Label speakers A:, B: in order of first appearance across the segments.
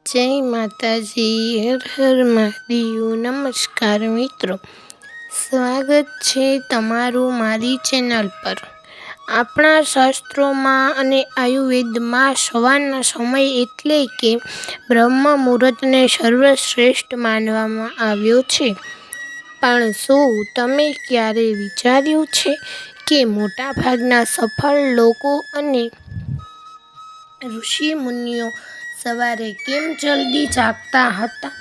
A: જય માતાજી, હર હર મહાદેવ. નમસ્કાર મિત્રો, સ્વાગત છે તમારું મારી ચેનલ પર. આપણા શાસ્ત્રોમાં અને આયુર્વેદમાં સવારના સમય એટલે કે બ્રહ્મ મુહૂર્તને સર્વશ્રેષ્ઠ માનવામાં આવ્યો છે. પણ શું તમે ક્યારે વિચાર્યું છે કે મોટાભાગના સફળ લોકો અને ઋષિમુનિઓ સવારે કેમ જલ્દી જાગતા હતા?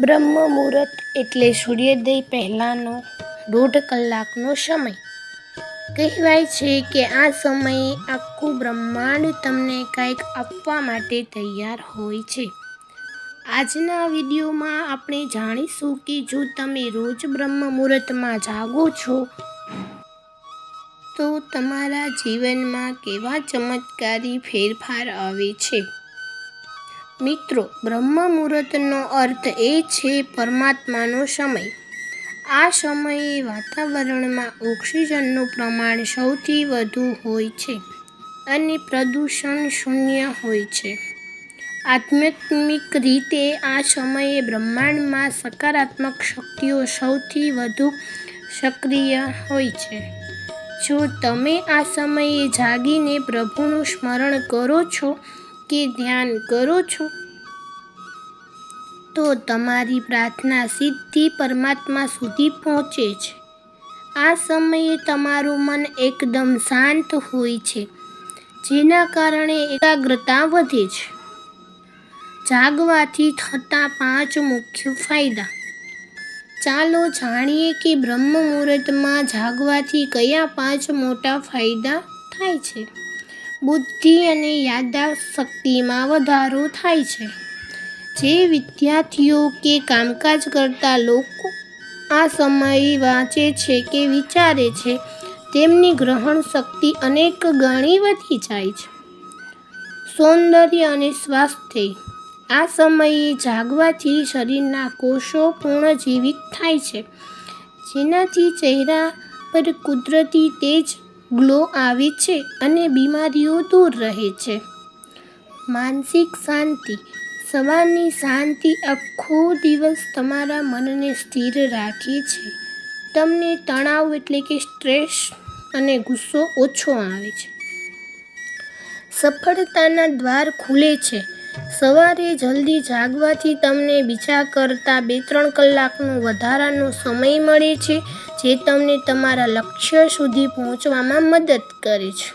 A: બ્રહ્મ મુહૂર્ત એટલે સૂર્યોદય પહેલાંનો 1.5 કલાકનો સમય. કહેવાય છે કે આ સમયે આખું બ્રહ્માંડ તમને કંઈક આપવા માટે તૈયાર હોય છે. આજના વિડીયોમાં આપણે જાણીશું કે જો તમે રોજ બ્રહ્મ મુહૂર્તમાં જાગો છો તો તમારા જીવનમાં કેવા ચમત્કારી ફેરફાર આવે છે. મિત્રો, બ્રહ્મ મુહૂર્તનો અર્થ એ છે પરમાત્માનો સમય. આ સમયે વાતાવરણમાં ઓક્સિજનનું પ્રમાણ સૌથી વધુ હોય છે અને પ્રદૂષણ શૂન્ય હોય છે. આધ્યાત્મિક રીતે આ સમયે બ્રહ્માંડમાં સકારાત્મક શક્તિઓ સૌથી વધુ સક્રિય હોય છે. જો તમે આ સમયે જાગીને પ્રભુનું સ્મરણ કરો છો કે ધ્યાન કરો છો તો તમારી પ્રાર્થના સીધી પરમાત્મા સુધી પહોંચે છે. આ સમયે તમારું મન એકદમ શાંત હોય છે, જેના કારણે એકાગ્રતા વધે છે. જાગવાથી થતા 5 મુખ્ય ફાયદા. ચાલો જાણીએ કે બ્રહ્મ મુહૂર્તમાં જાગવાથી કયા 5 મોટા ફાયદા થાય છે. બુદ્ધિ અને યાદદાસ્ત શક્તિમાં વધારો થાય છે. જે વિદ્યાર્થીઓ કે કામકાજ કરતા લોકો આ સમયે વાંચે છે કે વિચારે છે, તેમની ગ્રહણ શક્તિ અનેક ગણી વધી જાય છે. સૌંદર્ય અને સ્વાસ્થ્ય. આ સમયે જાગવાથી શરીરના કોષો પુનર્જીવિત થાય છે, જેનાથી ચહેરા પર કુદરતી તેજ ગ્લો આવે છે અને બીમારીઓ દૂર રહે છે. માનસિક શાંતિ. સવારની શાંતિ આખો દિવસ તમારા મનને સ્થિર રાખે છે. તમને તણાવ એટલે કે સ્ટ્રેસ અને ગુસ્સો ઓછો આવે છે. સફળતાના દ્વાર ખુલે છે. સવારે જલ્દી જાગવાથી તમને બીજા કરતાં 2-3 કલાકનો વધારાનો સમય મળે છે, જે તમને તમારા લક્ષ્ય સુધી પહોંચવામાં મદદ કરે છે.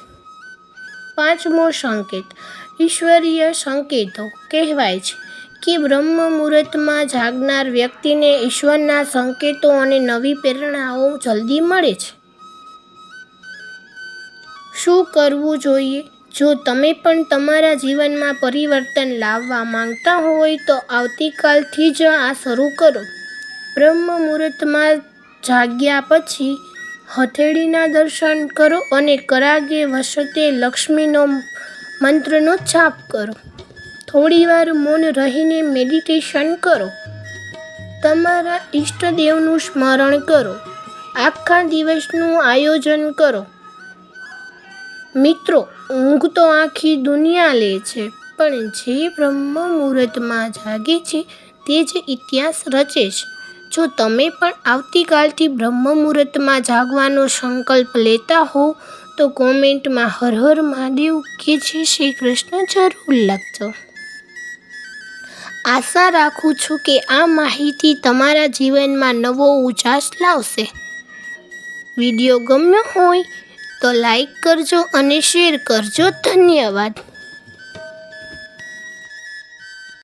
A: 5મો સંકેત. ઈશ્વરીય સંકેતો. કહેવાય છે કે બ્રહ્મ મુહૂર્તમાં જાગનાર વ્યક્તિને ઈશ્વરના સંકેતો અને નવી પ્રેરણાઓ જલ્દી મળે છે. શું કરવું જોઈએ? જો તમે પણ તમારા જીવનમાં પરિવર્તન લાવવા માંગતા હોય તો આવતીકાલથી જ આ શરૂ કરો. બ્રહ્મ મુહૂર્તમાં જાગ્યા પછી હથેળીના દર્શન કરો અને કરાગે વસતે લક્ષ્મીનો મંત્રનો જાપ કરો. થોડીવાર મૌન રહીને મેડિટેશન કરો. તમારા ઈષ્ટદેવનું સ્મરણ કરો. આખા દિવસનું આયોજન કરો. મિત્રો, ઊંઘ તો આખી દુનિયા લે છે, પણ જે બ્રહ્મ મુહૂર્તમાં જાગે છે તે જ ઇતિહાસ રચે છે. જો તમે પણ આવતીકાલથી બ્રહ્મ મુહૂર્તમાં જાગવાનો સંકલ્પ લેતા હો તો કોમેન્ટમાં હર હર મહાદેવ કે જય શ્રી કૃષ્ણ જરૂર લખજો. આશા રાખું છું કે આ માહિતી તમારા જીવનમાં નવો ઉજાસ લાવશે. વિડીયો ગમ્યો હોય તો લાઈક કરજો અને શેર કરજો. ધન્યવાદ.